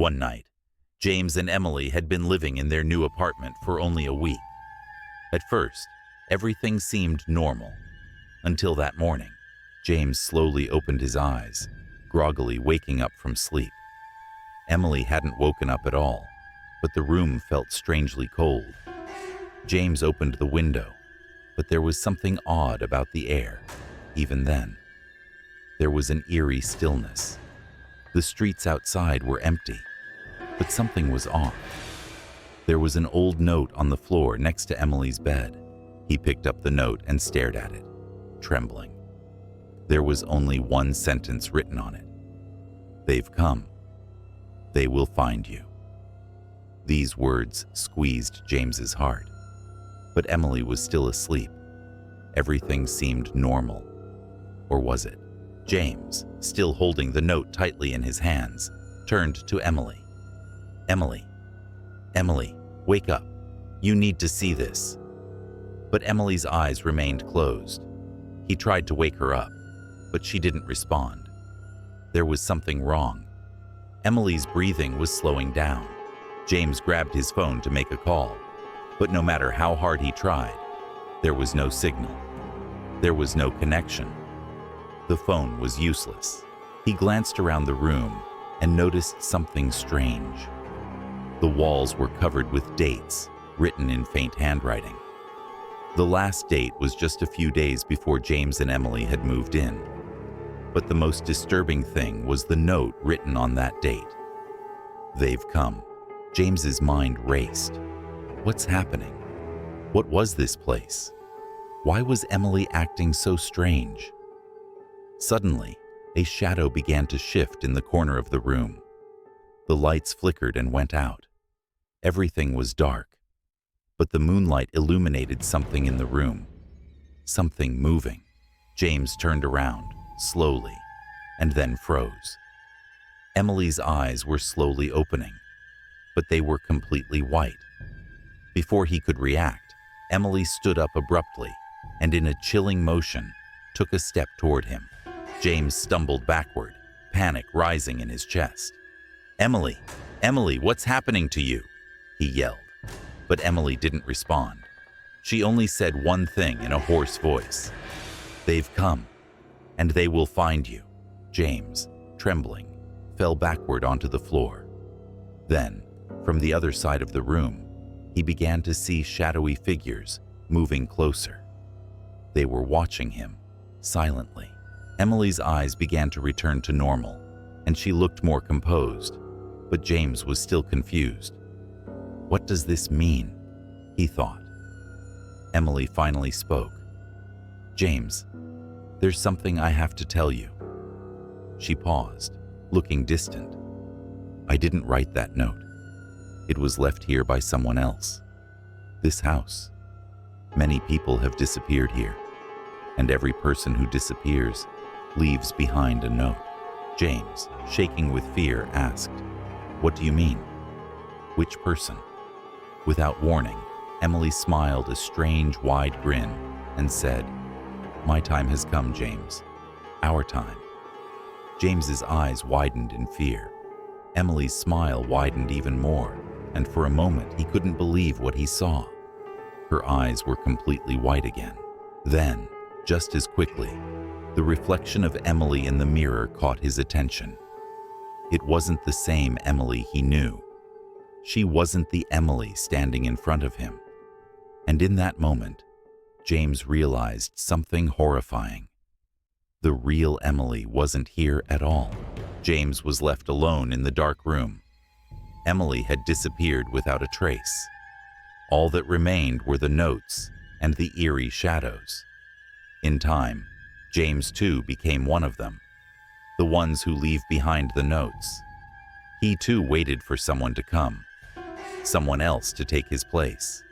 One night, James and Emily had been living in their new apartment for only a week. At first, everything seemed normal, until that morning. James slowly opened his eyes, groggily waking up from sleep. Emily hadn't woken up at all, but the room felt strangely cold. James opened the window, but there was something odd about the air, even then. There was an eerie stillness. The streets outside were empty, but something was off. There was an old note on the floor next to Emily's bed. He picked up the note and stared at it, trembling. There was only one sentence written on it. "They've come. They will find you." These words squeezed James's heart. But Emily was still asleep. Everything seemed normal. Or was it? James, still holding the note tightly in his hands, turned to Emily. "Emily, Emily, wake up. You need to see this." But Emily's eyes remained closed. He tried to wake her up, but she didn't respond. There was something wrong. Emily's breathing was slowing down. James grabbed his phone to make a call, but no matter how hard he tried, there was no signal. There was no connection. The phone was useless. He glanced around the room and noticed something strange. The walls were covered with dates, written in faint handwriting. The last date was just a few days before James and Emily had moved in. But the most disturbing thing was the note written on that date. "They've come." James's mind raced. What's happening? What was this place? Why was Emily acting so strange? Suddenly, a shadow began to shift in the corner of the room. The lights flickered and went out. Everything was dark, but the moonlight illuminated something in the room. Something moving. James turned around, slowly, and then froze. Emily's eyes were slowly opening, but they were completely white. Before he could react, Emily stood up abruptly and in a chilling motion took a step toward him. James stumbled backward, panic rising in his chest. "Emily, Emily, what's happening to you?" he yelled. But Emily didn't respond. She only said one thing in a hoarse voice. "They've come, and they will find you." James, trembling, fell backward onto the floor. Then, from the other side of the room, he began to see shadowy figures moving closer. They were watching him, silently. Emily's eyes began to return to normal, and she looked more composed, but James was still confused. "What does this mean?" he thought. Emily finally spoke. "James, there's something I have to tell you." She paused, looking distant. "I didn't write that note. It was left here by someone else. This house. Many people have disappeared here, and every person who disappears leaves behind a note." James, shaking with fear, asked, "What do you mean? Which person?" Without warning, Emily smiled a strange, wide grin and said, "My time has come, James. Our time." James's eyes widened in fear. Emily's smile widened even more, and for a moment he couldn't believe what he saw. Her eyes were completely white again. Then, just as quickly, the reflection of Emily in the mirror caught his attention. It wasn't the same Emily he knew. She wasn't the Emily standing in front of him. And in that moment, James realized something horrifying. The real Emily wasn't here at all. James was left alone in the dark room. Emily had disappeared without a trace. All that remained were the notes and the eerie shadows. In time, James too became one of them, the ones who leave behind the notes. He too waited for someone to come, someone else to take his place.